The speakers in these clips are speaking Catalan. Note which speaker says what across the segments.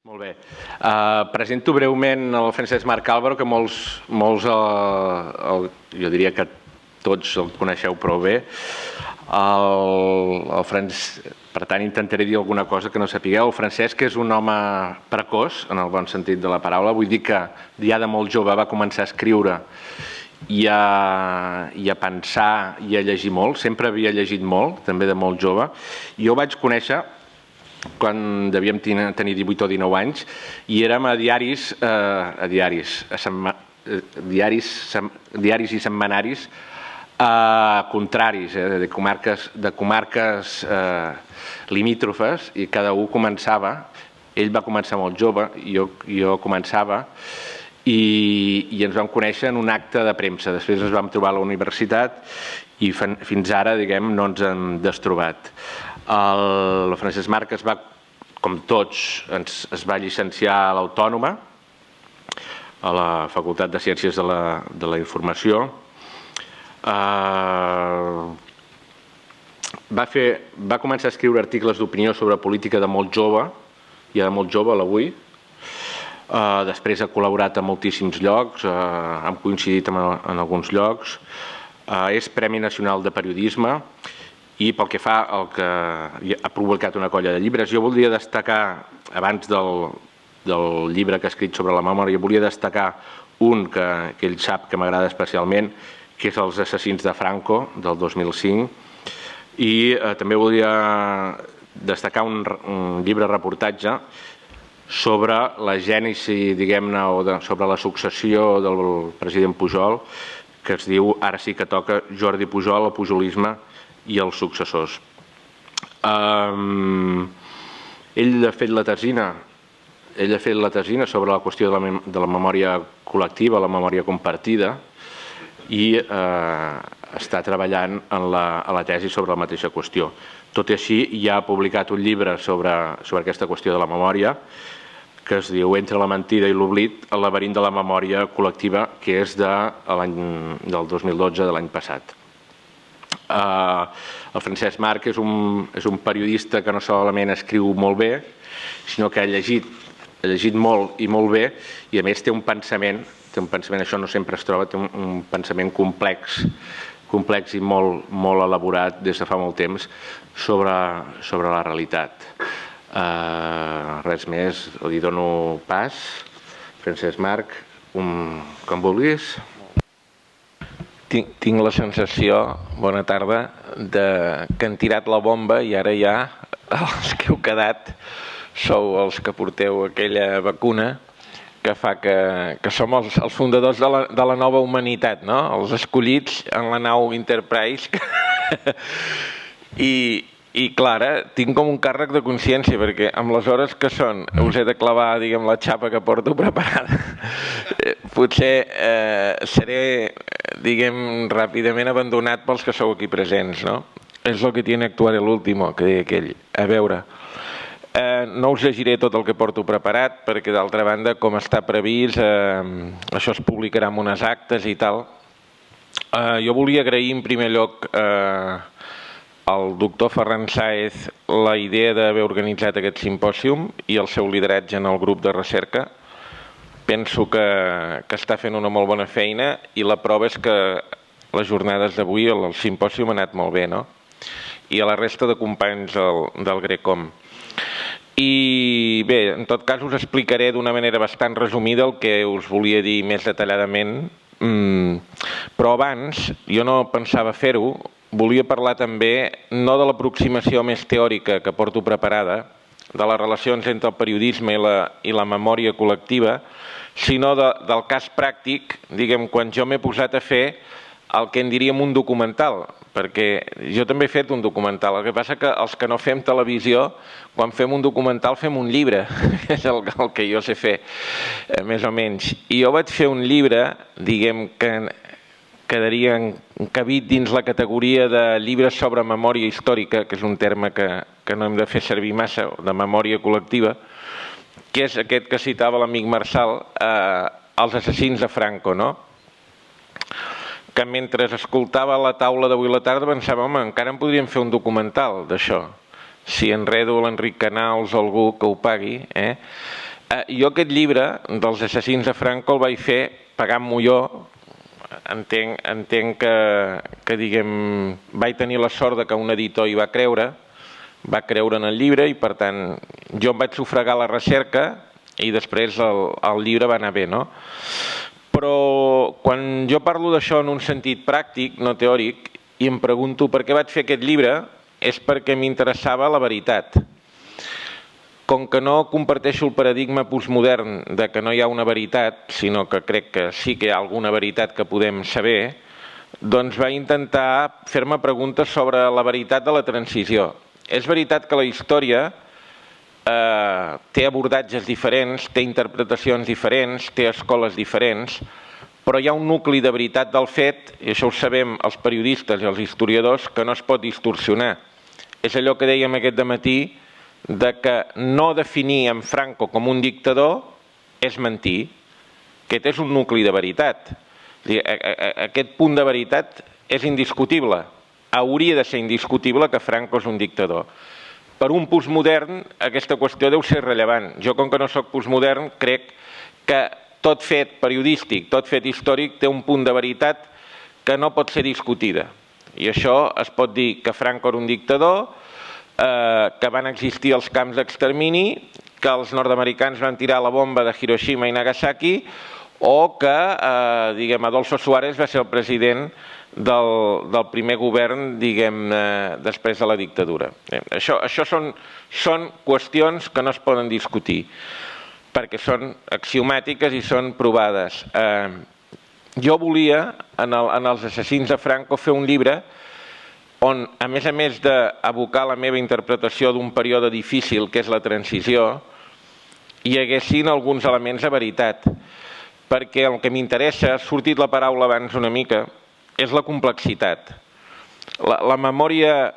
Speaker 1: Molt bé. Presento breument el Francesc Marc Álvaro, que molts jo diria que tots el coneixeu prou bé. Per tant, intentaré dir alguna cosa que no sapigueu. El Francesc és un home precoç, en el bon sentit de la paraula. Vull dir que ja de molt jove va començar a escriure i a pensar i a llegir molt. Sempre havia llegit molt, també de molt jove. Jo vaig conèixer quan devíem tenir 18 o 19 anys, i érem a diaris i setmanaris contraris, de comarques limítrofes, i cada un començava. Ell va començar molt jove, jo començava, i ens vam conèixer en un acte de premsa. Després ens vam trobar a la universitat i fins ara, diguem, no ens hem destrobat. El Francesc Marc es va, com tots, es va llicenciar a l'Autònoma, a la Facultat de Ciències de la Informació. Va començar a escriure articles d'opinió sobre política de molt jove, ja de molt jove, a l'Avui. Després ha col·laborat a moltíssims llocs, hem coincidit en alguns llocs. És Premi Nacional de Periodisme, i pel que fa al que ha publicat una colla de llibres, jo voldria destacar, abans del llibre que ha escrit sobre la memòria, volia destacar un que ell sap que m'agrada especialment, que és Els assassins de Franco, del 2005, i també volia destacar un llibre reportatge sobre la gènesi, diguem-ne, o sobre la successió del president Pujol, que es diu Ara sí que toca Jordi Pujol, el pujolisme i els successors. Ell ha fet la tesina sobre la qüestió de la memòria col·lectiva, la memòria compartida, i està treballant a la tesi sobre la mateixa qüestió. Tot i així, ja ha publicat un llibre sobre aquesta qüestió de la memòria, que es diu Entre la mentida i l'oblit, el laberint de la memòria col·lectiva, que és del 2012, de l'any passat. El Francesc Marc és un periodista que no solament escriu molt bé, sinó que ha llegit molt i molt bé, i a més té un pensament, això no sempre es troba, té un pensament complex i molt elaborat des de fa molt temps sobre la realitat. Res més, li dono pas. Francesc Marc, com vulguis.
Speaker 2: Tinc la sensació, bona tarda, que han tirat la bomba i ara ja els que heu quedat sou els que porteu aquella vacuna que fa que som els fundadors de la nova humanitat, no? Els escollits en la nau Enterprise. I clar, tinc com un càrrec de consciència, perquè amb les hores que són us he de clavar, diguem, la xapa que porto preparada. Potser seré, diguem, ràpidament abandonat pels que sou aquí presents, no? És lo que tiene actuar el último, que deia aquell. A veure, no us llegiré tot el que porto preparat, perquè d'altra banda, com està previst, això es publicarà en unes actes i tal. Jo volia agrair en primer lloc al doctor Ferran Sáez la idea d'haver organitzat aquest simpòsium i el seu lideratge en el grup de recerca. Penso que està fent una molt bona feina i la prova és que les jornades d'avui, el simpòsium ha anat molt bé, no? I a la resta de companys del GRECOM. I bé, en tot cas us explicaré d'una manera bastant resumida el que us volia dir més detalladament, però abans, jo no pensava fer-ho, volia parlar també no de l'aproximació més teòrica que porto preparada, de les relacions entre el periodisme i la memòria col·lectiva, sinó del cas pràctic, diguem, quan jo m'he posat a fer el que en diríem un documental, perquè jo també he fet un documental. El que passa que els que no fem televisió, quan fem un documental fem un llibre, és el que jo sé fer, més o menys. I jo vaig fer un llibre, diguem, que quedaria encabit dins la categoria de llibres sobre memòria històrica, que és un terme que no hem de fer servir massa, de memòria col·lectiva, que és aquest que citava l'amic Marçal, Els assassins de Franco, no? Que mentre escoltava la taula d'avui a la tarda pensava, home, encara en podríem fer un documental d'això. Si enredo l'Enric Canals o algú que ho pagui, Jo aquest llibre dels assassins de Franco el vaig fer pagant-m'ho jo. Entenc que diguem, vaig tenir la sort que un editor hi va creure en el llibre i per tant jo em vaig sufragar la recerca i després el llibre va anar bé, no? Però quan jo parlo d'això en un sentit pràctic, no teòric, i em pregunto per què vaig fer aquest llibre, és perquè m'interessava la veritat. Com que no comparteixo el paradigma postmodern de que no hi ha una veritat, sinó que crec que sí que hi ha alguna veritat que podem saber, doncs vaig intentar fer-me preguntes sobre la veritat de la transició. És veritat que la història té abordatges diferents, té interpretacions diferents, té escoles diferents, però hi ha un nucli de veritat del fet, i això ho sabem els periodistes i els historiadors, que no es pot distorsionar. És allò que dèiem aquest dematí, de que no definir en Franco com un dictador és mentir. Aquest és un nucli de veritat. Aquest punt de veritat és indiscutible. Hauria de ser indiscutible que Franco és un dictador. Per un postmodern aquesta qüestió deu ser rellevant. Jo, com que no soc postmodern, crec que tot fet periodístic, tot fet històric té un punt de veritat que no pot ser discutida. I això es pot dir que Franco era un dictador, que van existir els camps d'extermini, que els nord-americans van tirar la bomba de Hiroshima i Nagasaki, o que Adolfo Suárez va ser el president del primer govern després de la dictadura. Això són qüestions que no es poden discutir, perquè són axiomàtiques i són provades. Jo volia, en els assassins de Franco, fer un llibre on, a més d'abocar la meva interpretació d'un període difícil, que és la transició, hi haguessin alguns elements de veritat. Perquè el que m'interessa, ha sortit la paraula abans una mica, és la complexitat. La memòria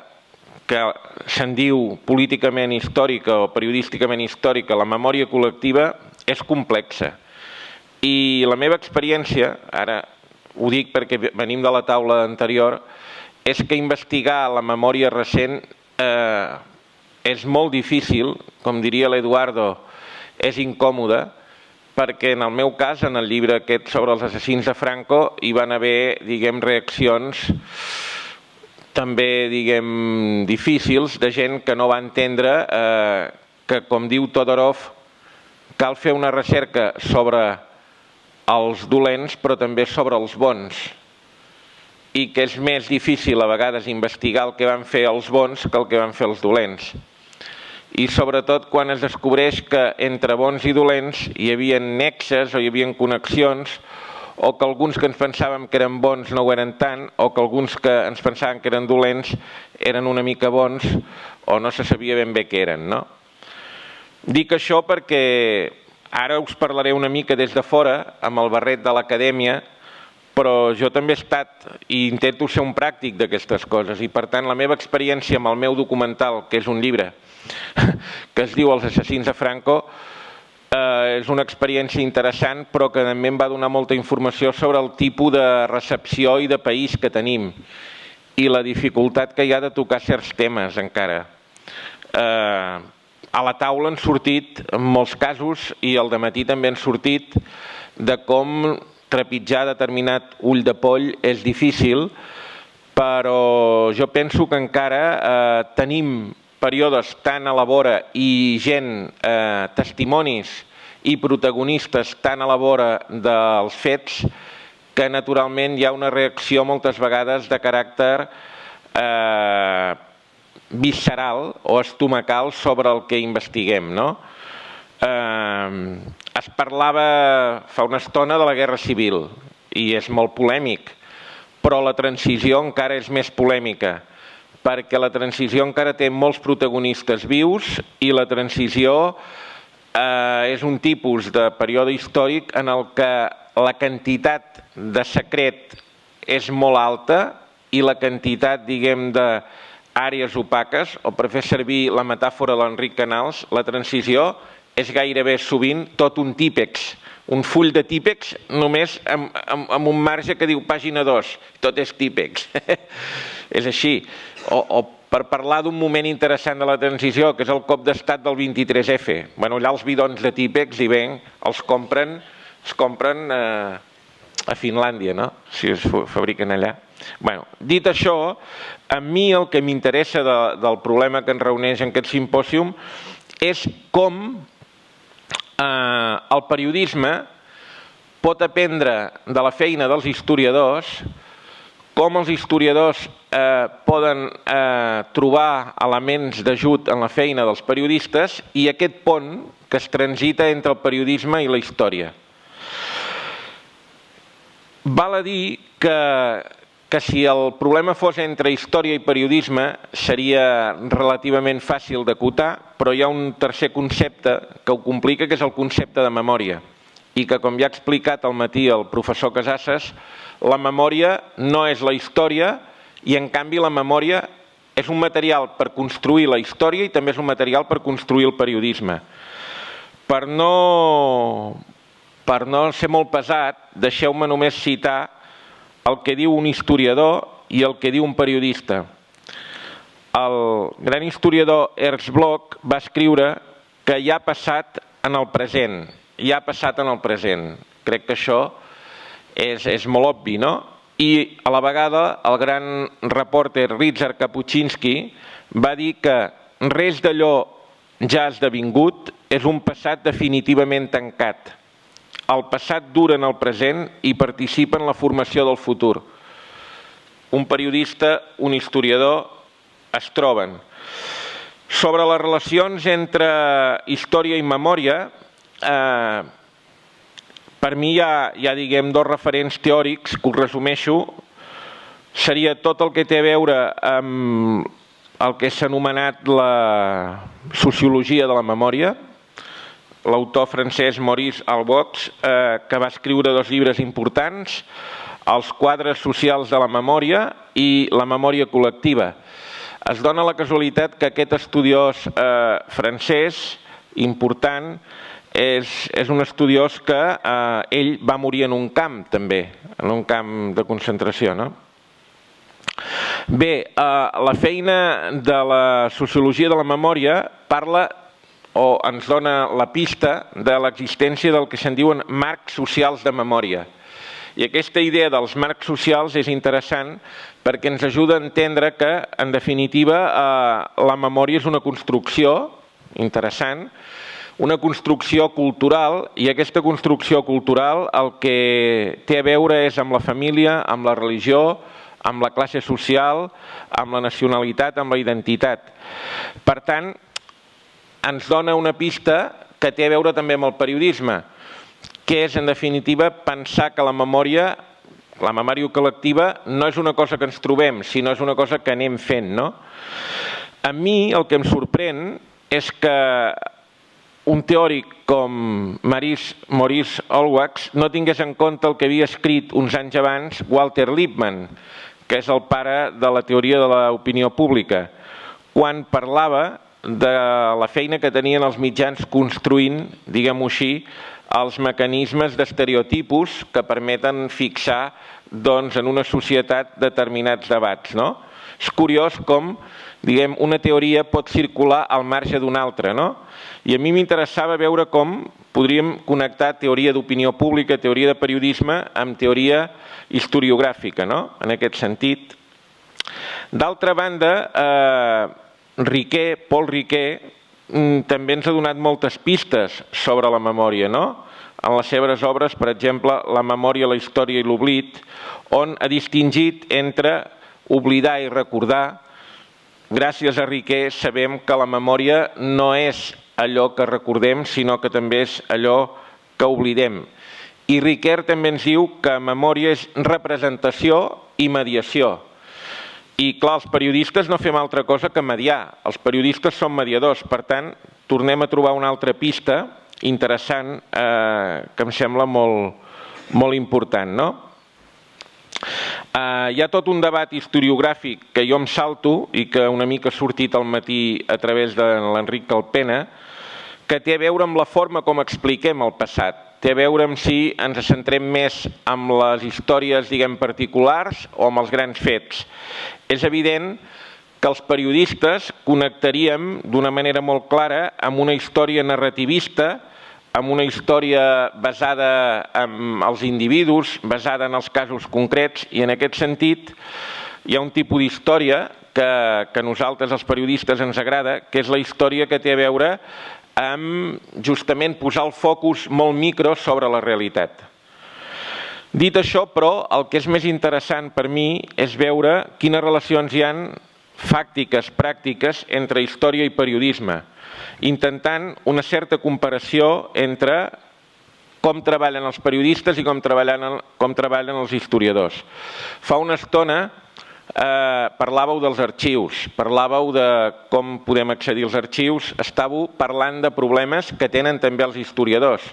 Speaker 2: que se'n diu políticament històrica o periodísticament històrica, la memòria col·lectiva, és complexa. I la meva experiència, ara ho dic perquè venim de la taula anterior, és que investigar la memòria recent és molt difícil, com diria l'Eduardo, és incòmode, perquè en el meu cas, en el llibre aquest sobre els assassins de Franco, hi van haver, reaccions també, difícils, de gent que no va entendre que, com diu Todorov, cal fer una recerca sobre els dolents, però també sobre els bons, i que és més difícil a vegades investigar el que van fer els bons que el que van fer els dolents. I sobretot quan es descobreix que entre bons i dolents hi havia nexes o hi havia connexions, o que alguns que ens pensàvem que eren bons no ho eren tant, o que alguns que ens pensaven que eren dolents eren una mica bons o no se sabia ben bé què eren, no? Dic això perquè ara us parlaré una mica des de fora, amb el barret de l'acadèmia, però jo també he estat i intento ser un pràctic d'aquestes coses i per tant la meva experiència amb el meu documental, que és un llibre que es diu Els assassins de Franco, és una experiència interessant però que també em va donar molta informació sobre el tipus de recepció i de país que tenim i la dificultat que hi ha de tocar certs temes encara. A la taula han sortit en molts casos i al dematí també han sortit de com trepitjar determinat ull de poll és difícil, però jo penso que encara tenim períodes tan a la vora i gent, testimonis i protagonistes tan a la vora dels fets que naturalment hi ha una reacció moltes vegades de caràcter visceral o estomacal sobre el que investiguem, no? Es parlava fa una estona de la Guerra Civil i és molt polèmic, però la transició encara és més polèmica perquè la transició encara té molts protagonistes vius i la transició és un tipus de període històric en el que la quantitat de secret és molt alta i la quantitat, d'àrees opaques, o per fer servir la metàfora de l'Enric Canals, la transició és gairebé sovint tot un típex, un full de típex només amb un marge que diu pàgina 2, tot és típex. És així. O per parlar d'un moment interessant de la transició, que és el cop d'estat del 23F. Allà els bidons de Típex i Ben els compren a Finlàndia, no? Si es fabriquen allà. Dit això, a mi el que m'interessa del problema que ens reuneix en aquest simpòsium és com el periodisme pot aprendre de la feina dels historiadors, com els historiadors poden trobar elements d'ajut en la feina dels periodistes i aquest pont que es transita entre el periodisme i la història. Val a dir que si el problema fos entre història i periodisme seria relativament fàcil d'acotar, però hi ha un tercer concepte que ho complica, que és el concepte de memòria. I que, com ja ha explicat al matí el professor Casassas, la memòria no és la història i, en canvi, la memòria és un material per construir la història i també és un material per construir el periodisme. Per no ser molt pesat, deixeu-me només citar el que diu un historiador i el que diu un periodista. El gran historiador Ernst Bloch va escriure que ja ha passat en el present. Ja ha passat en el present. Crec que això és molt obvi, no? I a la vegada el gran reporter Ryszard Kapuscinski va dir que res d'allò ja ha esdevingut, és un passat definitivament tancat. El passat dura en el present i participa en la formació del futur. Un periodista, un historiador es troben. Sobre les relacions entre història i memòria, per mi hi ha diguem, dos referents teòrics, que us resumeixo. Seria tot el que té a veure amb el que s'ha anomenat la sociologia de la memòria, l'autor francès Maurice Albox, que va escriure dos llibres importants, Els quadres socials de la memòria i La memòria col·lectiva. Es dona la casualitat que aquest estudiós francès important és un estudiós que ell va morir en un camp també, en un camp de concentració, no? Bé, la feina de la sociologia de la memòria parla o ens dona la pista de l'existència del que se'n diuen marcs socials de memòria. I aquesta idea dels marcs socials és interessant perquè ens ajuda a entendre que, en definitiva, la memòria és una construcció interessant, una construcció cultural, i aquesta construcció cultural el que té a veure és amb la família, amb la religió, amb la classe social, amb la nacionalitat, amb la identitat. Per tant, ens dona una pista que té a veure també amb el periodisme, que és, en definitiva, pensar que la memòria col·lectiva no és una cosa que ens trobem, sinó és una cosa que anem fent, no? A mi el que em sorprèn és que un teòric com Maurice Allwachs no tingués en compte el que havia escrit uns anys abans Walter Lippmann, que és el pare de la teoria de l'opinió pública, quan parlava de la feina que tenien els mitjans construint, diguem-ho així, els mecanismes d'estereotipus que permeten fixar en una societat determinats debats. És curiós com una teoria pot circular al marge d'una altra. I a mi m'interessava veure com podríem connectar teoria d'opinió pública, teoria de periodisme, amb teoria historiogràfica, en aquest sentit. D'altra banda, Paul Riquet també ens ha donat moltes pistes sobre la memòria, en les seves obres, per exemple, La memòria, la història i l'oblit, on ha distingit entre oblidar i recordar. Gràcies a Riquet sabem que la memòria no és allò que recordem, sinó que també és allò que oblidem. I Riquet també ens diu que memòria és representació i mediació. I clar, els periodistes no fem altra cosa que mediar. Els periodistes són mediadors. Per tant, tornem a trobar una altra pista interessant que em sembla molt important. Hi ha tot un debat historiogràfic que jo em salto i que una mica ha sortit al matí a través de l'Enric Calpena, que té a veure amb la forma com expliquem el passat. Té a veure amb si ens centrem més en les històries, diguem, particulars o amb els grans fets. És evident que els periodistes connectaríem d'una manera molt clara amb una història narrativista, amb una història basada en els individus, basada en els casos concrets, i en aquest sentit hi ha un tipus d'història que a nosaltres els periodistes ens agrada, que és la història que té a veure amb justament posar el focus molt micro sobre la realitat. Dit això, però, el que és més interessant per mi és veure quines relacions hi ha fàctiques, pràctiques, entre història i periodisme, intentant una certa comparació entre com treballen els periodistes i com treballen els historiadors. Fa una estona parlàveu dels arxius, parlàveu de com podem accedir als arxius, estàveu parlant de problemes que tenen també els historiadors.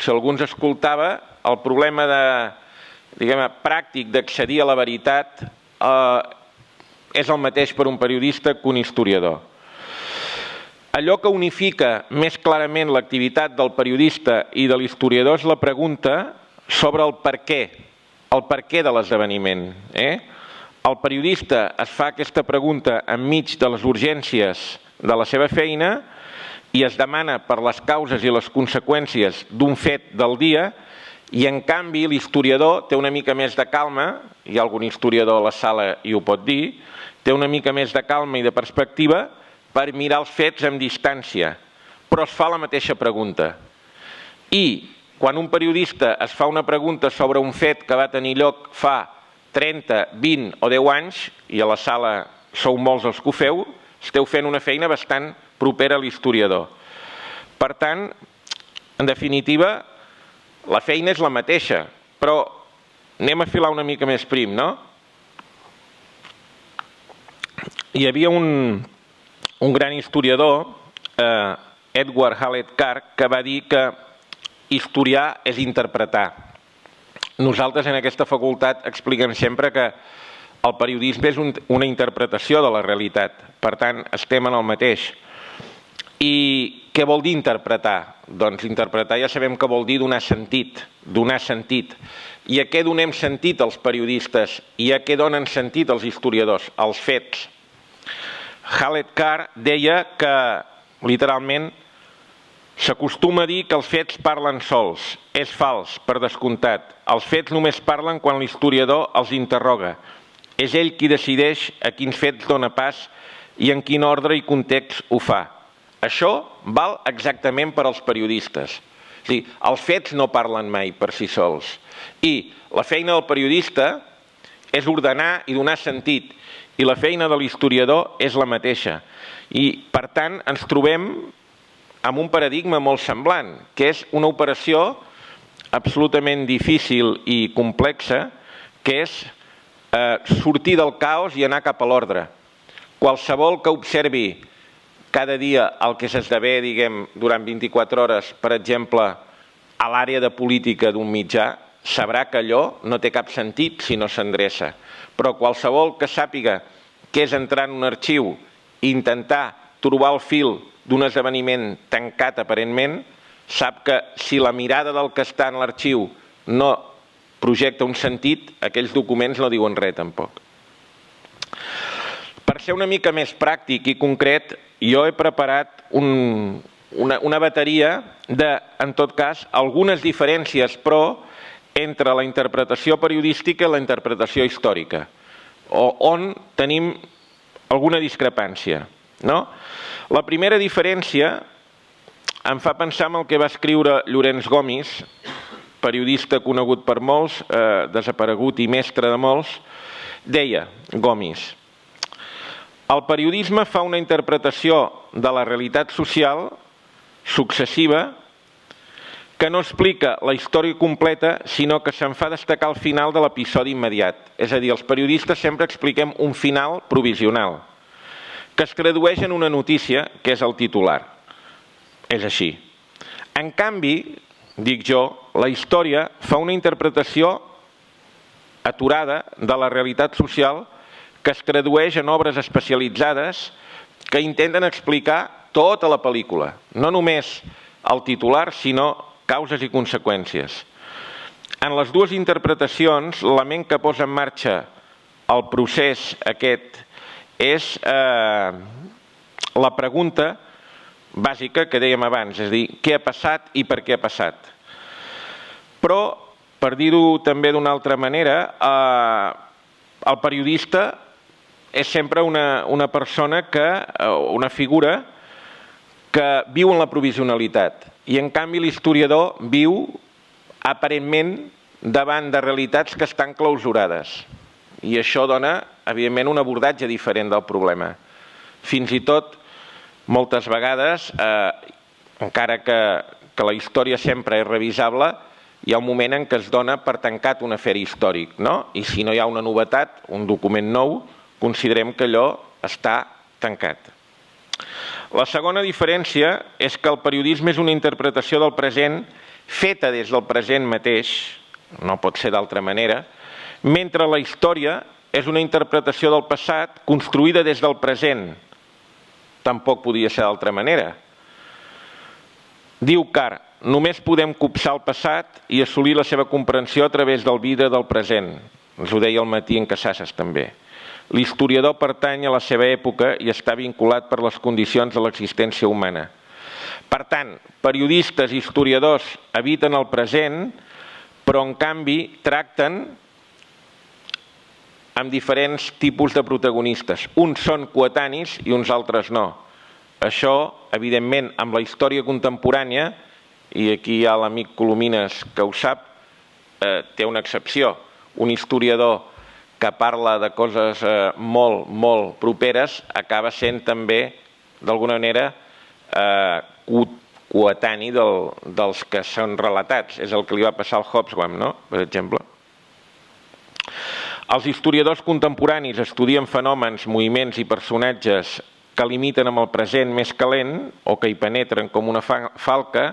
Speaker 2: Si algú ens escoltava, el problema pràctic d'accedir a la veritat és el mateix per un periodista que un historiador. Allò que unifica més clarament l'activitat del periodista i de l'historiador és la pregunta sobre el per què de l'esdeveniment. El periodista es fa aquesta pregunta enmig de les urgències de la seva feina i es demana per les causes i les conseqüències d'un fet del dia, i en canvi l'historiador té una mica més de calma, hi ha algun historiador a la sala i ho pot dir, té una mica més de calma i de perspectiva per mirar els fets amb distància, però es fa la mateixa pregunta. I quan un periodista es fa una pregunta sobre un fet que va tenir lloc fa 30, 20 o 10 anys, i a la sala sou molts els que ho feu, esteu fent una feina bastant propera a l'historiador. Per tant, en definitiva, la feina és la mateixa, però anem a filar una mica més prim, no? Hi havia un gran historiador, Edward Hallett Clark, que va dir que historiar és interpretar. Nosaltres en aquesta facultat expliquem sempre que el periodisme és una interpretació de la realitat, per tant estem en el mateix. I què vol dir interpretar? Doncs interpretar ja sabem que vol dir donar sentit. I a què donem sentit els periodistes i a què donen sentit els historiadors? Els fets. Hallett Clark deia que, literalment, s'acostuma a dir que els fets parlen sols. És fals, per descomptat. Els fets només parlen quan l'historiador els interroga. És ell qui decideix a quins fets dona pas i en quin ordre i context ho fa. Això val exactament per als periodistes. És a dir, els fets no parlen mai per si sols. I la feina del periodista és ordenar i donar sentit. I la feina de l'historiador és la mateixa. I, per tant, ens trobem amb un paradigma molt semblant, que és una operació absolutament difícil i complexa, que és sortir del caos i anar cap a l'ordre. Qualsevol que observi cada dia el que s'esdevé, diguem, durant 24 hores, per exemple, a l'àrea de política d'un mitjà, sabrà que allò no té cap sentit si no s'endreça. Però qualsevol que sàpiga què és entrar en un arxiu i intentar trobar el fil d'un esdeveniment tancat aparentment, sap que si la mirada del que està en l'arxiu no projecta un sentit, aquells documents no diuen res tampoc. Per ser una mica més pràctic i concret, jo he preparat una bateria de, en tot cas, algunes diferències, però, entre la interpretació periodística i la interpretació històrica, on tenim alguna discrepància. La primera diferència em fa pensar en el que va escriure Llorenç Gomis, periodista conegut per molts, desaparegut i mestre de molts. Deia Gomis: el periodisme fa una interpretació de la realitat social successiva que no explica la història completa, sinó que se'n fa destacar el final de l'episodi immediat. És a dir, els periodistes sempre expliquem un final provisional, que es tradueix en una notícia, que és el titular. És així. En canvi, dic jo, la història fa una interpretació aturada de la realitat social que es tradueix en obres especialitzades que intenten explicar tota la pel·lícula, no només el titular, sinó causes i conseqüències. En les dues interpretacions, l'element que posa en marxa el procés aquest és la pregunta bàsica que dèiem abans, és a dir, què ha passat i per què ha passat. Però, per dir-ho també d'una altra manera, el periodista és sempre una persona una figura que viu en la provisionalitat i en canvi l'historiador viu aparentment davant de realitats que estan clausurades i això dona evidentment un abordatge diferent del problema. Fins i tot moltes vegades, encara que la història sempre és revisable, hi ha un moment en què es dona per tancat un afer històric, no? I si no hi ha una novetat, un document nou, considerem que allò està tancat. La segona diferència és que el periodisme és una interpretació del present feta des del present mateix, no pot ser d'altra manera, mentre la història és una interpretació del passat construïda des del present. Tampoc podia ser d'altra manera. Diu Carr, només podem copsar el passat i assolir la seva comprensió a través del vidre del present. Ens ho deia al matí en Casasses també. L'historiador pertany a la seva època i està vinculat per les condicions de l'existència humana. Per tant, periodistes i historiadors habiten el present, però en canvi tracten amb diferents tipus de protagonistes. Uns són coetanis i uns altres no. Això, evidentment, amb la història contemporània, i aquí hi ha l'amic Colomines que ho sap, té una excepció. Un historiador que parla de coses molt, molt properes acaba sent també, d'alguna manera, coetani dels que són relatats. És el que li va passar al Hobsbawm, no? Per exemple. Els historiadors contemporanis estudien fenòmens, moviments i personatges que limiten amb el present més calent o que hi penetren com una falca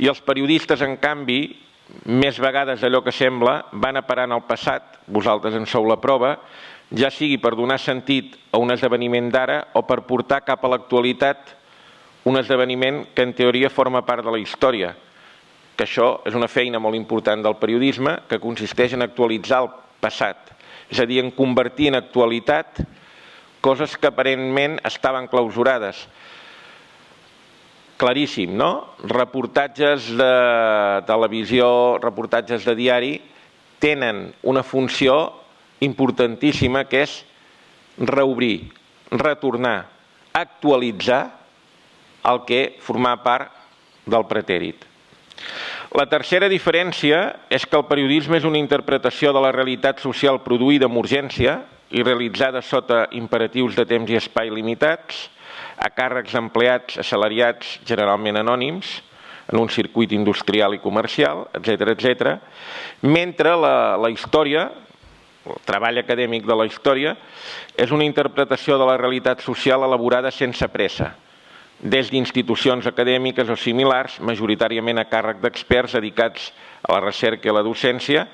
Speaker 2: i els periodistes, en canvi, més vegades allò que sembla, van a parar en el passat, vosaltres en sou la prova, ja sigui per donar sentit a un esdeveniment d'ara o per portar cap a l'actualitat un esdeveniment que en teoria forma part de la història, que això és una feina molt important del periodisme que consisteix en actualitzar el passat, és a dir, en convertir en actualitat coses que aparentment estaven clausurades. Claríssim, no? Reportatges de televisió, reportatges de diari, tenen una funció importantíssima que és reobrir, retornar, actualitzar el que formava part del pretèrit. La tercera diferència és que el periodisme és una interpretació de la realitat social produïda amb urgència i realitzada sota imperatius de temps i espai limitats, a càrrecs d'empleats assalariats generalment anònims, en un circuit industrial i comercial, etc., mentre la història, el treball acadèmic de la història, és una interpretació de la realitat social elaborada sense pressa, des d'institucions acadèmiques o similars, majoritàriament a càrrec d'experts dedicats a la recerca i a la docència,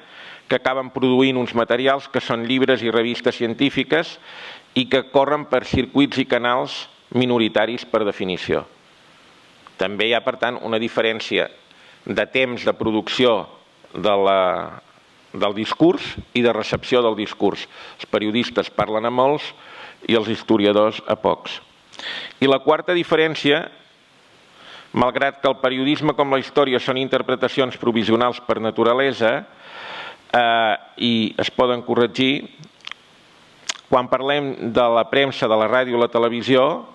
Speaker 2: que acaben produint uns materials que són llibres i revistes científiques i que corren per circuits i canals minoritaris per definició. També hi ha, per tant, una diferència de temps de producció del discurs i de recepció del discurs. Els periodistes parlen a molts i els historiadors a pocs. I la quarta diferència, malgrat que el periodisme com la història són interpretacions provisionals per naturalesa i es poden corregir, quan parlem de la premsa, de la ràdio o la televisió,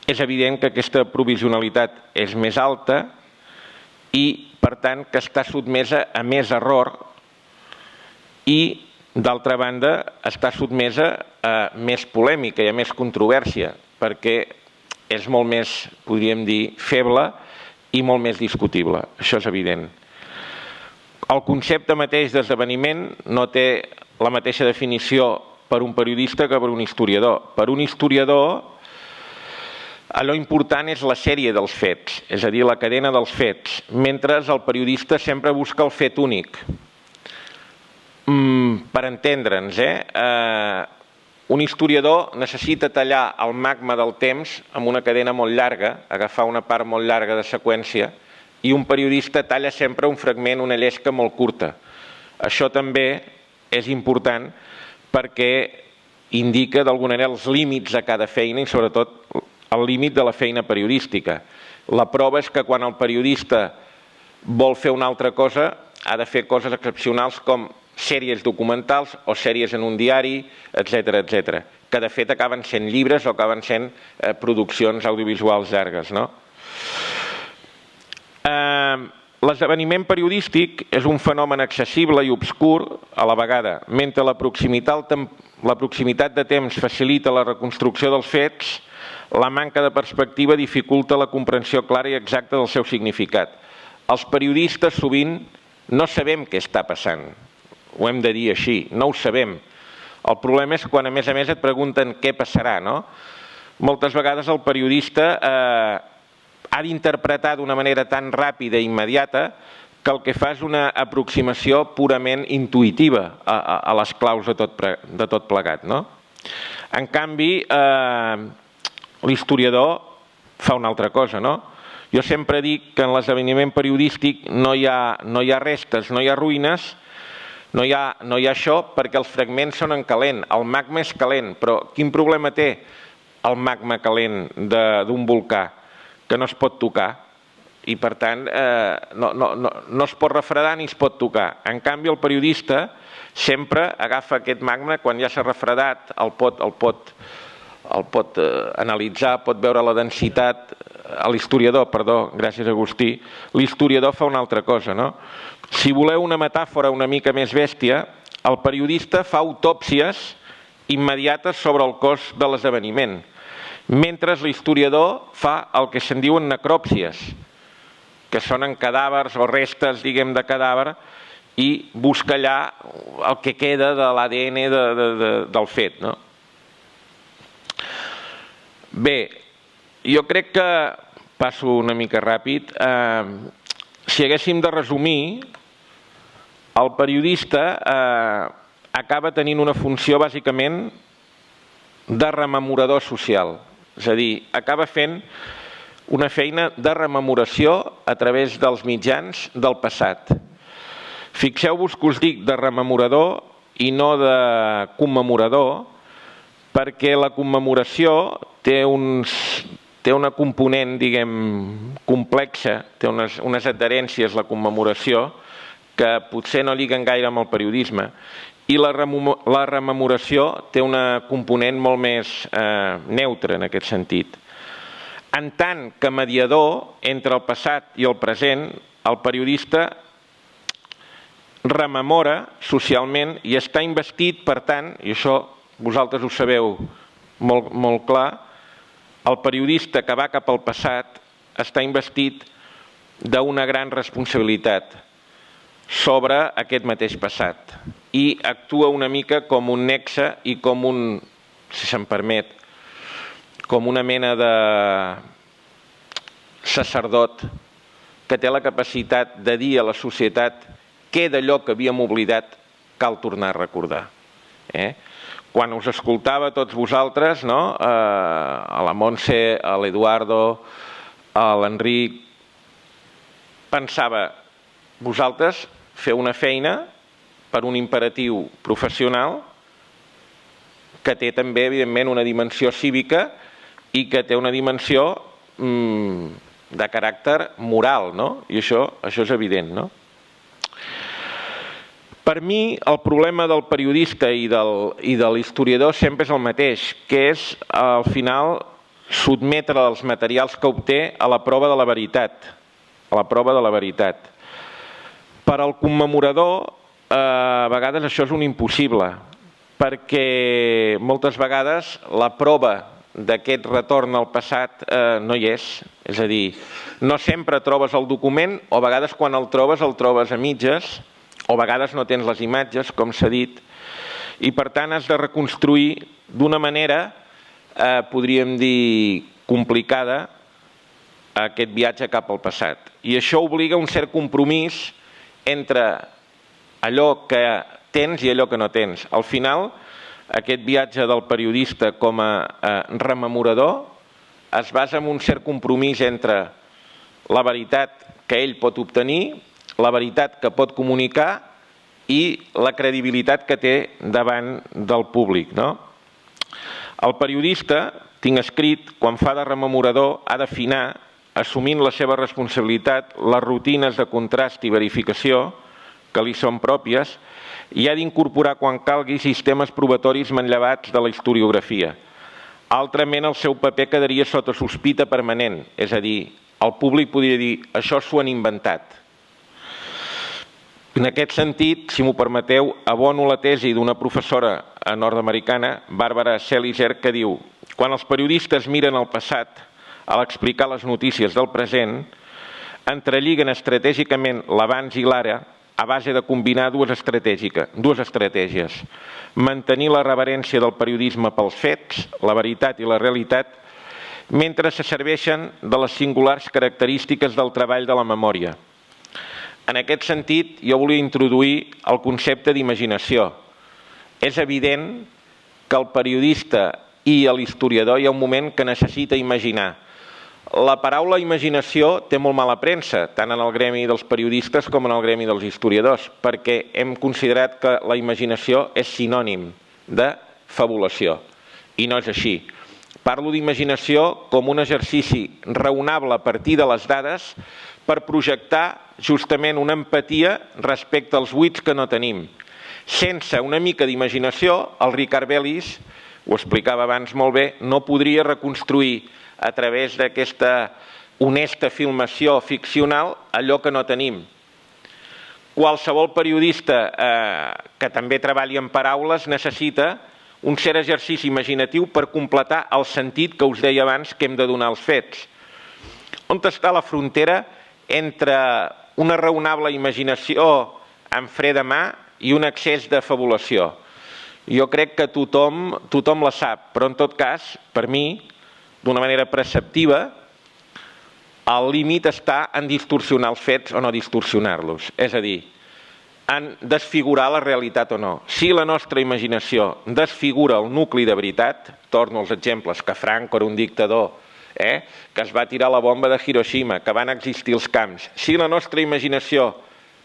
Speaker 2: és evident que aquesta provisionalitat és més alta i, per tant, que està sotmesa a més error i, d'altra banda, està sotmesa a més polèmica i a més controvèrsia, perquè és molt més, podríem dir, feble i molt més discutible. Això és evident. El concepte mateix d'esdeveniment no té la mateixa definició per un periodista que per un historiador. Per un historiador, allò important és la sèrie dels fets, és a dir, la cadena dels fets, mentre el periodista sempre busca el fet únic. Per entendre'ns, un historiador necessita tallar el magma del temps amb una cadena molt llarga, agafar una part molt llarga de seqüència, i un periodista talla sempre un fragment, una llesca molt curta. Això també és important perquè indica d'alguna manera els límits de cada feina i sobretot el límit de la feina periodística. La prova és que quan el periodista vol fer una altra cosa ha de fer coses excepcionals com sèries documentals o sèries en un diari, etc etc, que de fet acaben sent llibres o acaben sent produccions audiovisuals llargues, no? L'esdeveniment periodístic és un fenomen accessible i obscur a la vegada. Mentre la proximitat de temps facilita la reconstrucció dels fets, la manca de perspectiva dificulta la comprensió clara i exacta del seu significat. Els periodistes sovint no sabem què està passant. Ho hem de dir així, no ho sabem. El problema és quan a més et pregunten què passarà, no? Moltes vegades el periodista ha d'interpretar d'una manera tan ràpida i immediata que el que fa és una aproximació purament intuïtiva a les claus de tot plegat, no? En canvi, l'historiador fa una altra cosa, no? Jo sempre dic que en l'esdeveniment periodístic no hi ha restes, no hi ha ruïnes, no hi ha això perquè els fragments són en calent, el magma és calent, però quin problema té el magma calent d'un volcà? Que no es pot tocar i per tant no es pot refredar ni es pot tocar. En canvi el periodista sempre agafa aquest magma quan ja s'ha refredat, el pot analitzar, pot veure la densitat. L'historiador, perdó, gràcies Agustí, l'historiador fa una altra cosa, no? Si voleu una metàfora una mica més bèstia, el periodista fa autòpsies immediates sobre el cos de l'esdeveniment, mentre l'historiador fa el que se'n diuen necròpsies, que són en cadàvers o restes, diguem, de cadàver, i busca allà el que queda de l'ADN del fet, no? Bé, jo crec que, passo una mica ràpid, si haguéssim de resumir, el periodista acaba tenint una funció bàsicament de rememorador social. És a dir, acaba fent una feina de rememoració a través dels mitjans del passat. Fixeu-vos que us dic de rememorador i no de commemorador, perquè la commemoració té una component, diguem, complexa, té unes adherències, la commemoració, que potser no lliguen gaire amb el periodisme. I la rememoració té una component molt més neutra en aquest sentit. En tant que mediador entre el passat i el present, el periodista rememora socialment i està investit, per tant, i això vosaltres ho sabeu molt clar, el periodista que va cap al passat està investit d'una gran responsabilitat sobre aquest mateix passat i actua una mica com un nexe i com un, si se'm permet, com una mena de sacerdot que té la capacitat de dir a la societat què d'allò que havíem oblidat cal tornar a recordar. Quan us escoltava tots vosaltres, a la Montse, a l'Eduardo, a l'Enric, pensava, vosaltres feu una feina per un imperatiu professional que té també, evidentment, una dimensió cívica i que té una dimensió de caràcter moral, no? I això és evident, no? Per mi, el problema del periodista i de l'historiador sempre és el mateix, que és, al final, sotmetre els materials que obté a la prova de la veritat. A la prova de la veritat. Per al commemorador, a vegades això és un impossible, perquè moltes vegades la prova d'aquest retorn al passat no hi és. És a dir, no sempre trobes el document, o a vegades quan el trobes a mitges, o a vegades no tens les imatges, com s'ha dit, i per tant has de reconstruir d'una manera, podríem dir, complicada, aquest viatge cap al passat. I això obliga un cert compromís entre allò que tens i allò que no tens. Al final, aquest viatge del periodista com a rememorador es basa en un cert compromís entre la veritat que ell pot obtenir, la veritat que pot comunicar i la credibilitat que té davant del públic, no? El periodista, tinc escrit, quan fa de rememorador, ha d'afinar, assumint la seva responsabilitat, les rutines de contrast i verificació que li són pròpies i ha d'incorporar quan calgui sistemes probatoris manllevats de la historiografia. Altrament, el seu paper quedaria sota sospita permanent, és a dir, el públic podria dir això s'ho han inventat. En aquest sentit, si m'ho permeteu, abono la tesi d'una professora nord-americana, Barbara Seliger, que diu: quan els periodistes miren el passat, a l'explicar les notícies del present, entrelliguen estratègicament l'abans i l'ara a base de combinar dues estratègies. Mantenir la reverència del periodisme pels fets, la veritat i la realitat, mentre se serveixen de les singulars característiques del treball de la memòria. En aquest sentit, jo volia introduir el concepte d'imaginació. És evident que el periodista i l'historiador hi ha un moment que necessita imaginar. La paraula imaginació té molt mala premsa, tant en el gremi dels periodistes com en el gremi dels historiadors, perquè hem considerat que la imaginació és sinònim de fabulació, i no és així. Parlo d'imaginació com un exercici raonable a partir de les dades per projectar justament una empatia respecte als buits que no tenim. Sense una mica d'imaginació, el Ricard Bellis, ho explicava abans molt bé, no podria reconstruir a través d'aquesta honesta filmació ficcional allò que no tenim. Qualsevol periodista que també treballi en paraules necessita un cert exercici imaginatiu per completar el sentit que us deia abans que hem de donar als fets. On està la frontera entre una raonable imaginació en freda mà i un excés de fabulació? Jo crec que tothom la sap, però en tot cas, per mi, d'una manera perceptiva, el límit està en distorsionar els fets o no distorsionar-los. És a dir, en desfigurar la realitat o no. Si la nostra imaginació desfigura el nucli de veritat, torno als exemples, que Franco era un dictador, que es va tirar la bomba de Hiroshima, que van existir els camps. Si la nostra imaginació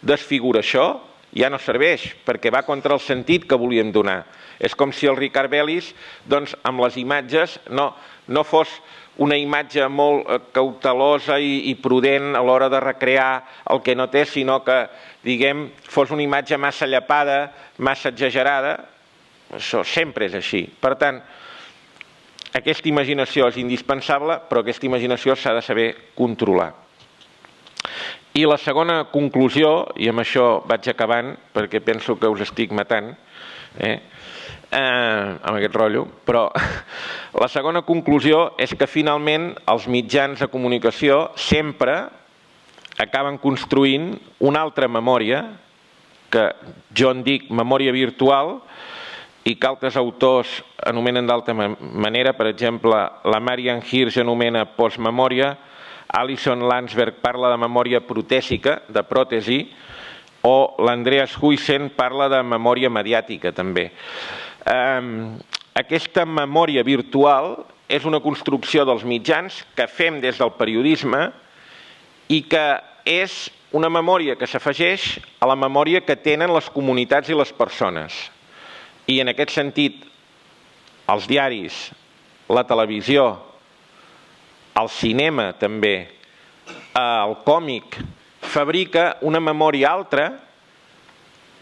Speaker 2: desfigura això, ja no serveix, perquè va contra el sentit que volíem donar. És com si el Ricard Bellis, doncs, amb les imatges, no fos una imatge molt cautelosa i prudent a l'hora de recrear el que no té, sinó que, diguem, fos una imatge massa llapada, massa exagerada. Això sempre és així. Per tant, aquesta imaginació és indispensable, però aquesta imaginació s'ha de saber controlar. I la segona conclusió, i amb això vaig acabant, perquè penso que us estic matant, amb aquest rotllo, però la segona conclusió és que finalment els mitjans de comunicació sempre acaben construint una altra memòria, que jo en dic memòria virtual, i que altres autors anomenen d'altra manera. Per exemple, la Marian Hirsch anomena postmemòria, Alison Landsberg parla de memòria protèsica, de pròtesi, o l'Andreas Huyssen parla de memòria mediàtica, també. Aquesta memòria virtual és una construcció dels mitjans que fem des del periodisme i que és una memòria que s'afegeix a la memòria que tenen les comunitats i les persones. I en aquest sentit, els diaris, la televisió, el cinema també, el còmic, fabrica una memòria altra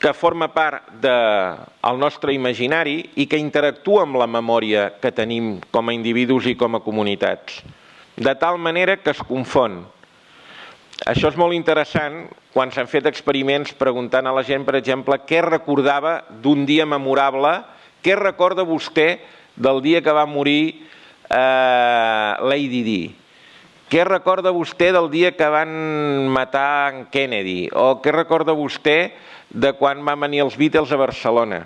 Speaker 2: que forma part del nostre imaginari i que interactua amb la memòria que tenim com a individus i com a comunitats, de tal manera que es confon. Això és molt interessant quan s'han fet experiments preguntant a la gent, per exemple, què recordava d'un dia memorable, què recorda vostè del dia que va morir Lady Di? Què recorda vostè del dia que van matar en Kennedy? O què recorda vostè de quan van venir els Beatles a Barcelona?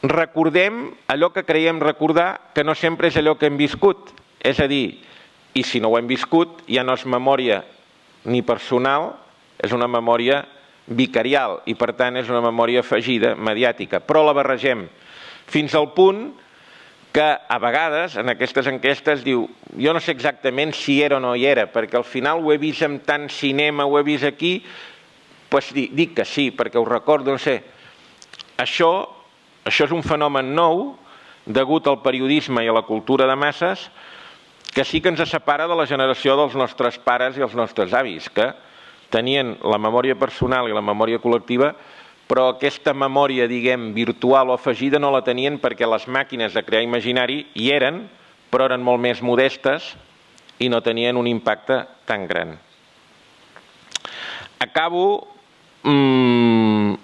Speaker 2: Recordem allò que creiem recordar, que no sempre és allò que hem viscut. És a dir, i si no ho hem viscut, ja no és memòria ni personal, és una memòria vicarial i per tant és una memòria afegida, mediàtica, però la barregem fins al punt que a vegades en aquestes enquestes diu jo no sé exactament si era o no hi era, perquè al final ho he vist en tant cinema, ho he vist aquí, doncs dic que sí, perquè ho recordo, no sé. Això això és un fenomen nou degut al periodisme i a la cultura de masses que sí que ens separa de la generació dels nostres pares i els nostres avis, que tenien la memòria personal i la memòria col·lectiva, però aquesta memòria, diguem, virtual o afegida no la tenien perquè les màquines de crear imaginari hi eren, però eren molt més modestes i no tenien un impacte tan gran. Acabo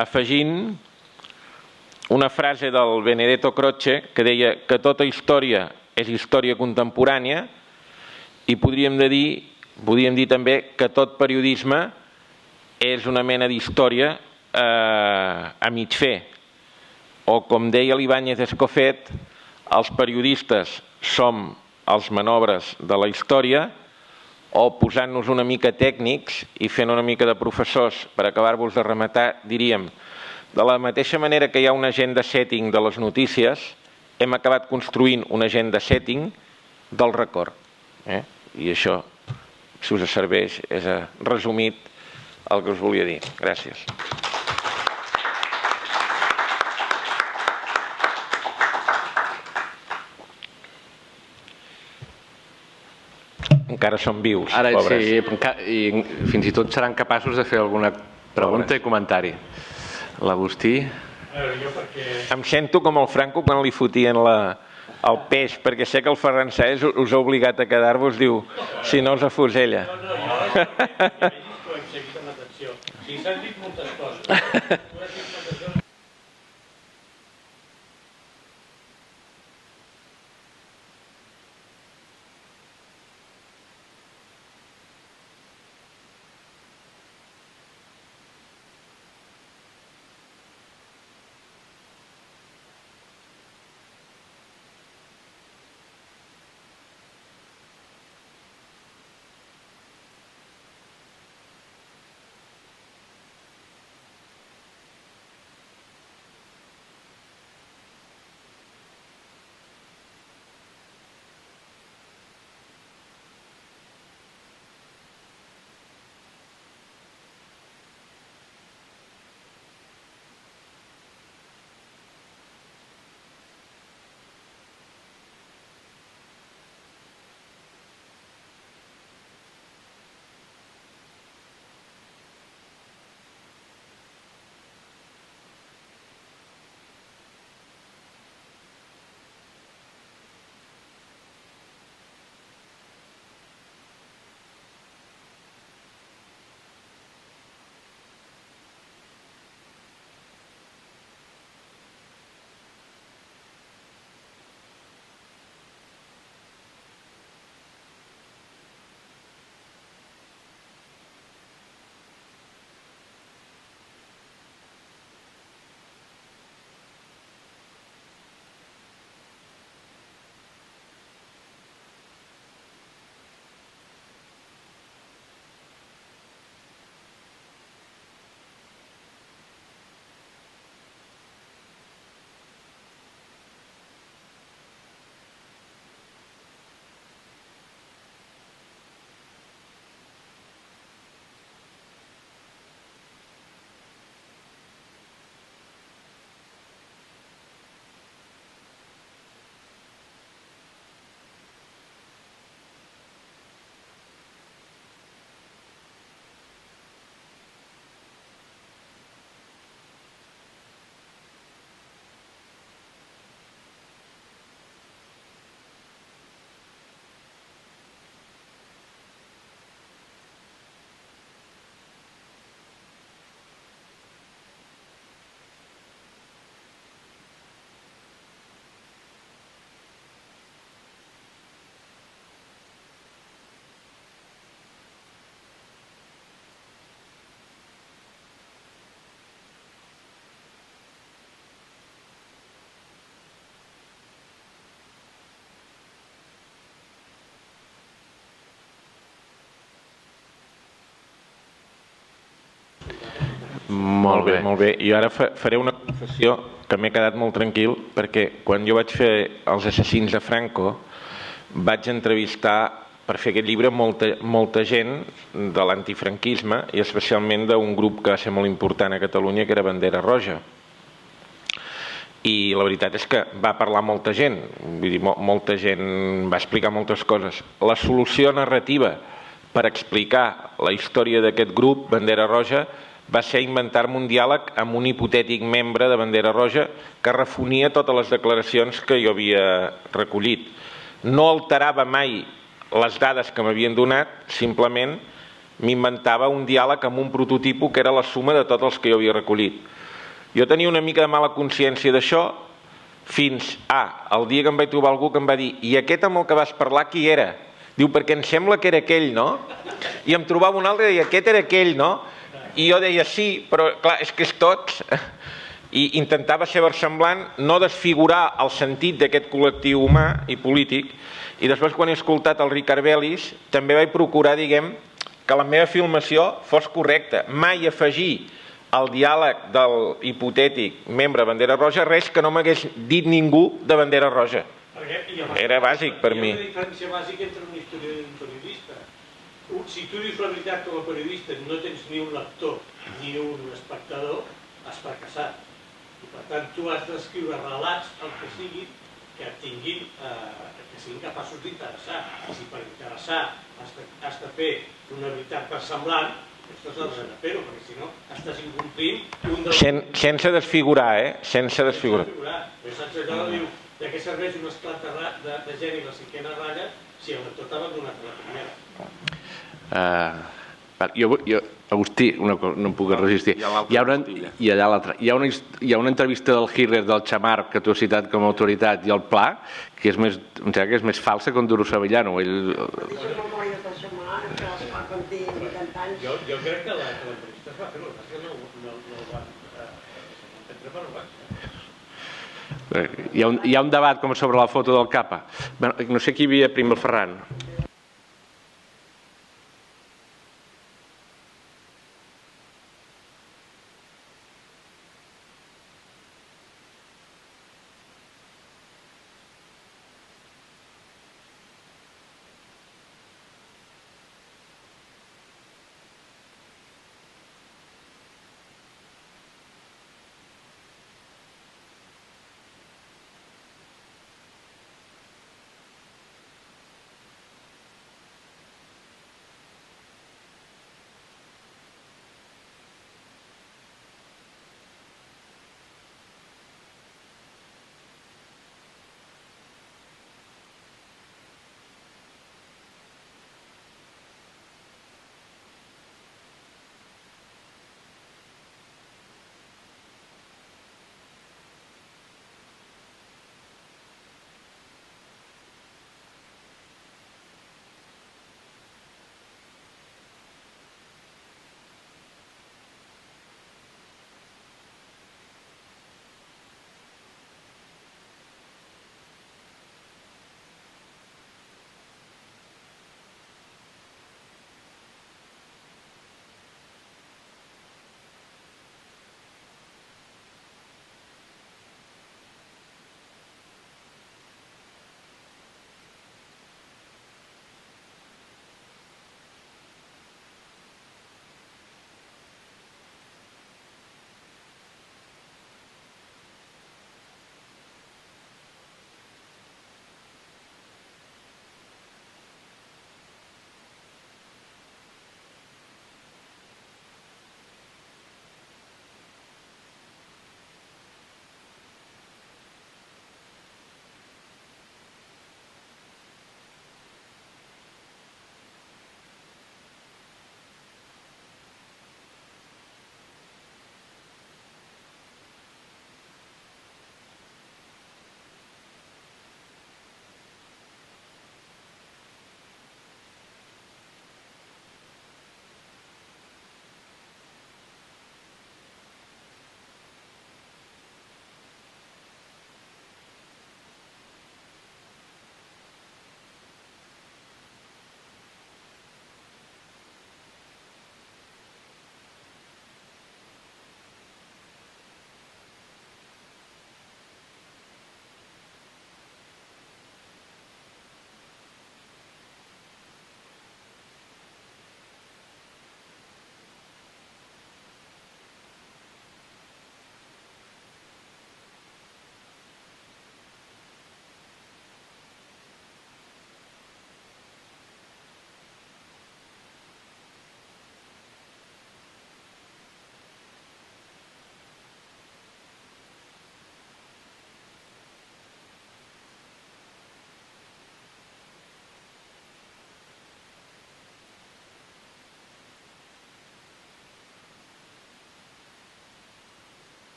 Speaker 2: afegint una frase del Benedetto Croce que deia que tota història és història contemporània i podríem dir també que tot periodisme és una mena d'història a mig fer. O com deia l'Ibáñez Escofet, els periodistes som els manobres de la història, o posant-nos una mica tècnics i fent una mica de professors per acabar-vos de rematar, diríem, de la mateixa manera que hi ha un agenda setting de les notícies, hem acabat construint un agenda setting del record. I això, si us serveix, és resumit el que us volia dir. Gràcies. Encara són vius,
Speaker 1: ara,
Speaker 2: pobres.
Speaker 1: Sí, i fins i tot seran capaços de fer alguna pregunta i comentari. L'Agustí...
Speaker 2: Em sento com el Franco quan li fotien el peix, perquè sé que el Ferran Saez us ha obligat a quedar-vos, diu, si no us afusella.
Speaker 3: No, jo ho hem seguit amb atenció. Sí, s'han dit moltes coses.
Speaker 2: Molt bé, molt bé. I ara faré una confessió que m'he quedat molt tranquil perquè quan jo vaig fer Els assassins de Franco vaig entrevistar per fer aquest llibre molta gent de l'antifranquisme i especialment d'un grup que va ser molt important a Catalunya que era Bandera Roja. I la veritat és que va parlar molta gent, vull dir, molta gent va explicar moltes coses. La solució narrativa per explicar la història d'aquest grup, Bandera Roja, va ser inventar-me un diàleg amb un hipotètic membre de Bandera Roja que refonia totes les declaracions que jo havia recollit. No alterava mai les dades que m'havien donat, simplement m'inventava un diàleg amb un prototipo que era la suma de tots els que jo havia recollit. Jo tenia una mica de mala consciència d'això fins el dia que em vaig trobar algú que em va dir «I aquest amb el que vas parlar qui era?» Diu, perquè em sembla que era aquell, no? I em trobava un altre i deia «Aquest era aquell, no?» I jo deia «Sí, però clar, és que és tots». I intentava ser versemblant, no desfigurar el sentit d'aquest col·lectiu humà i polític. I després, quan he escoltat el Ricard Bellis, també vaig procurar, diguem, que la meva filmació fos correcta. Mai afegir al diàleg del hipotètic membre Bandera Roja res que no m'hagués dit ningú de Bandera Roja. Era bàsic per mi.
Speaker 3: Hi ha una diferència bàsica entre un historiador i un periodista. Si tu dius la veritat com a periodista no tens ni un lector ni un espectador, has fracassat. I per tant tu has d'escriure relats, el que siguin, que siguin capaços d'interessar. I si per interessar has de fer una veritat versemblant, això s'ha de fer-ho, perquè si no estàs incomplint un dels...
Speaker 2: Sense desfigurar, Sense desfigurar.
Speaker 3: Però saps allò de dir, de què serveix un esclat de gent i la cinquena ratlla si el lector t'ha abandonat la primera?
Speaker 1: Agustí, no em puc resistir. Hi ha una entrevista del Hitler, del Chamar, que tu has citat com a autoritat, i el Pla, que em sembla que és més falsa que en Duro Savillano.
Speaker 3: Jo crec que l'entrevista es va fer, que no el van entendre per el
Speaker 1: Hi ha un debat com sobre la foto del Capa. No sé qui hi havia primer, el Ferran.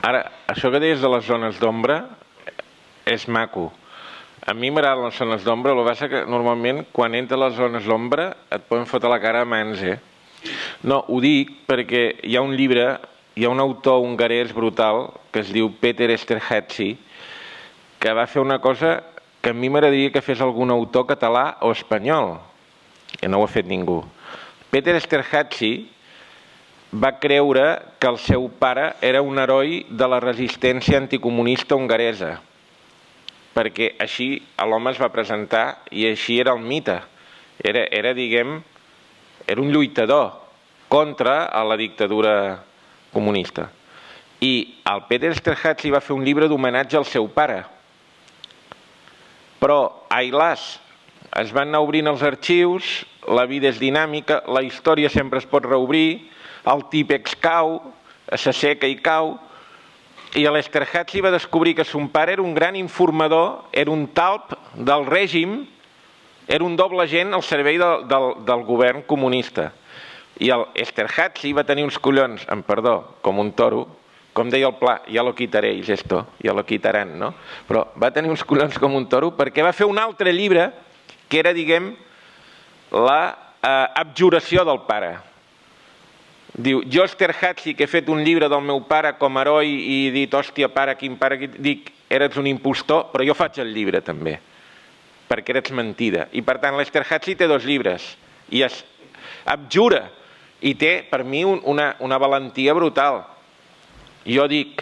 Speaker 2: Ara, això que deies de les zones d'ombra és maco. A mi m'agraden les zones d'ombra, el que passa que normalment quan entra a les zones d'ombra et poden fotre la cara a mans, No, ho dic perquè hi ha un llibre, hi ha un autor hongarès brutal que es diu Péter Esterházy, que va fer una cosa que a mi m'agradaria que fes algun autor català o espanyol, que no ho ha fet ningú. Péter Esterházy va creure que el seu pare era un heroi de la resistència anticomunista hongaresa, perquè així l'home es va presentar i així era el mite. Era un lluitador contra la dictadura comunista. I el Péter Esterházy va fer un llibre d'homenatge al seu pare. Però, ai las, es van anar obrint els arxius, la vida és dinàmica, la història sempre es pot reobrir, el típex cau, s'asseca i cau, i l'Esterházy va descobrir que son pare era un gran informador, era un talp del règim, era un doble agent al servei del govern comunista. I l'Esterházy va tenir uns collons, amb perdó, com un toro, com deia el Pla, ja lo quitaréis esto, ja lo quitaran, no? Però va tenir uns collons com un toro perquè va fer un altre llibre que era, l'abjuració del pare. Diu, jo Esterházy, que he fet un llibre del meu pare com a heroi i he dit, hòstia, pare, quin pare, dic, eres un impostor, però jo faig el llibre també, perquè eres mentida. I per tant, l'Esterházy té 2 llibres i es abjura i té, per mi, una valentia brutal. Jo dic,